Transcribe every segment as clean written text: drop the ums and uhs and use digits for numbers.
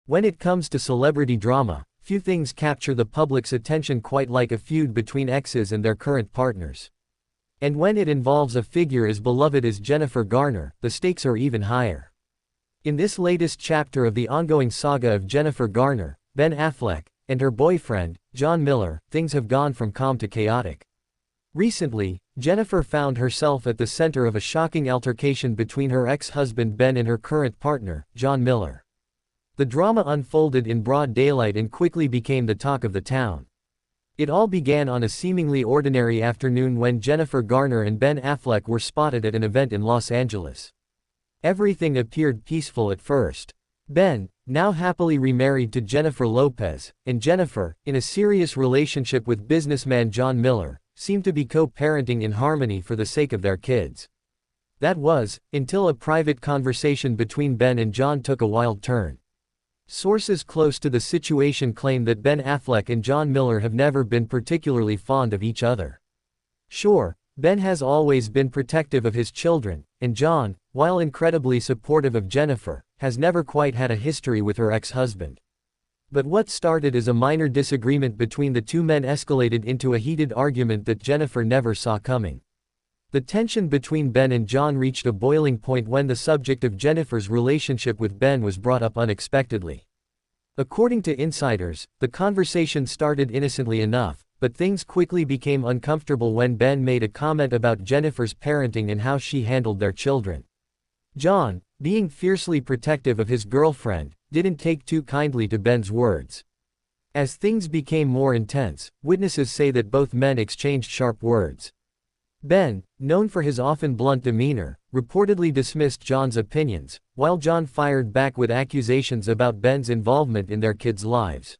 When it comes to celebrity drama, few things capture the public's attention quite like a feud between exes and their current partners. And when it involves a figure as beloved as Jennifer Garner, the stakes are even higher. In this latest chapter of the ongoing saga of Jennifer Garner, Ben Affleck, and her boyfriend, John Miller, things have gone from calm to chaotic. Recently, Jennifer found herself at the center of a shocking altercation between her ex-husband Ben and her current partner, John Miller. The drama unfolded in broad daylight and quickly became the talk of the town. It all began on a seemingly ordinary afternoon when Jennifer Garner and Ben Affleck were spotted at an event in Los Angeles. Everything appeared peaceful at first. Ben, now happily remarried to Jennifer Lopez, and Jennifer, in a serious relationship with businessman John Miller, seemed to be co-parenting in harmony for the sake of their kids. That was, until a private conversation between Ben and John took a wild turn. Sources close to the situation claim that Ben Affleck and John Miller have never been particularly fond of each other. Sure, Ben has always been protective of his children, and John, while incredibly supportive of Jennifer, has never quite had a history with her ex-husband. But what started as a minor disagreement between the two men escalated into a heated argument that Jennifer never saw coming. The tension between Ben and John reached a boiling point when the subject of Jennifer's relationship with Ben was brought up unexpectedly. According to insiders, the conversation started innocently enough, but things quickly became uncomfortable when Ben made a comment about Jennifer's parenting and how she handled their children. John, being fiercely protective of his girlfriend, didn't take too kindly to Ben's words. As things became more intense, witnesses say that both men exchanged sharp words. Ben, known for his often blunt demeanor, reportedly dismissed John's opinions, while John fired back with accusations about Ben's involvement in their kids' lives.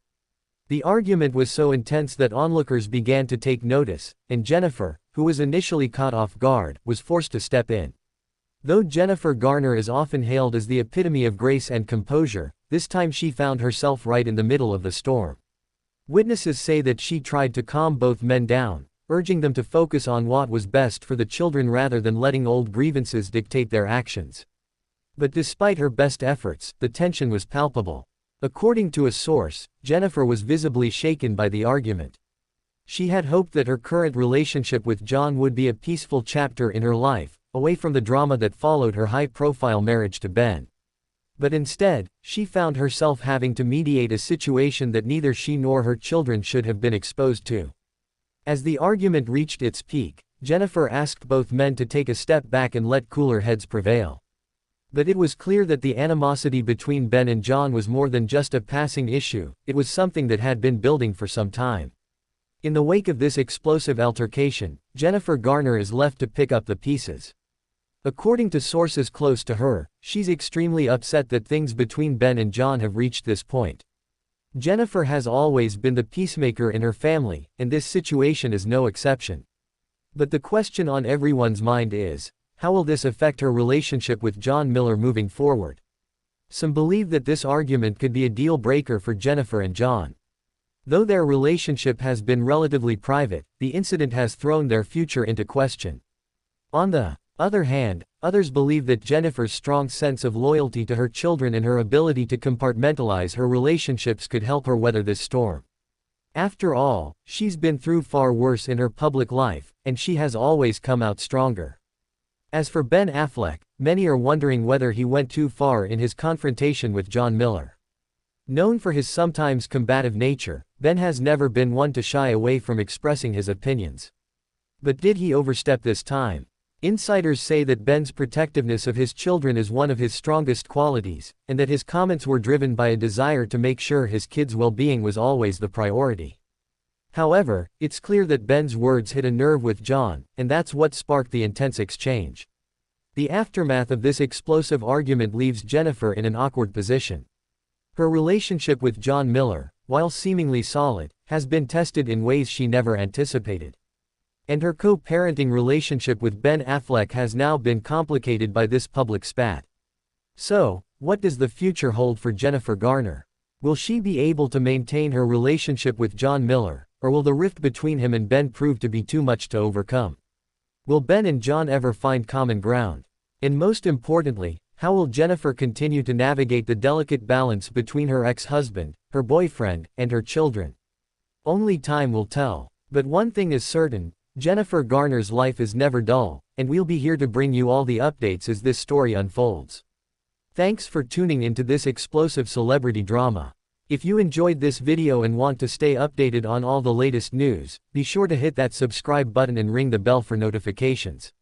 The argument was so intense that onlookers began to take notice, and Jennifer, who was initially caught off guard, was forced to step in. Though Jennifer Garner is often hailed as the epitome of grace and composure, this time she found herself right in the middle of the storm. Witnesses say that she tried to calm both men down, urging them to focus on what was best for the children rather than letting old grievances dictate their actions. But despite her best efforts, the tension was palpable. According to a source, Jennifer was visibly shaken by the argument. She had hoped that her current relationship with John would be a peaceful chapter in her life, away from the drama that followed her high-profile marriage to Ben. But instead, she found herself having to mediate a situation that neither she nor her children should have been exposed to. As the argument reached its peak, Jennifer asked both men to take a step back and let cooler heads prevail. But it was clear that the animosity between Ben and John was more than just a passing issue, it was something that had been building for some time. In the wake of this explosive altercation, Jennifer Garner is left to pick up the pieces. According to sources close to her, she's extremely upset that things between Ben and John have reached this point. Jennifer has always been the peacemaker in her family, and this situation is no exception. But the question on everyone's mind is, how will this affect her relationship with John Miller moving forward? Some believe that this argument could be a deal breaker for Jennifer and John. Though their relationship has been relatively private, the incident has thrown their future into question. On the other hand, others believe that Jennifer's strong sense of loyalty to her children and her ability to compartmentalize her relationships could help her weather this storm. After all, she's been through far worse in her public life, and she has always come out stronger. As for Ben Affleck, many are wondering whether he went too far in his confrontation with John Miller. Known for his sometimes combative nature, Ben has never been one to shy away from expressing his opinions. But did he overstep this time? Insiders say that Ben's protectiveness of his children is one of his strongest qualities, and that his comments were driven by a desire to make sure his kids' well-being was always the priority. However, it's clear that Ben's words hit a nerve with John, and that's what sparked the intense exchange. The aftermath of this explosive argument leaves Jennifer in an awkward position. Her relationship with John Miller, while seemingly solid, has been tested in ways she never anticipated. And her co-parenting relationship with Ben Affleck has now been complicated by this public spat. So, what does the future hold for Jennifer Garner? Will she be able to maintain her relationship with John Miller, or will the rift between him and Ben prove to be too much to overcome? Will Ben and John ever find common ground? And most importantly, How will Jennifer continue to navigate the delicate balance between her ex-husband, her boyfriend, and her children? Only time will tell. But one thing is certain, Jennifer Garner's life is never dull, and we'll be here to bring you all the updates as this story unfolds. Thanks for tuning into this explosive celebrity drama. If you enjoyed this video and want to stay updated on all the latest news, be sure to hit that subscribe button and ring the bell for notifications.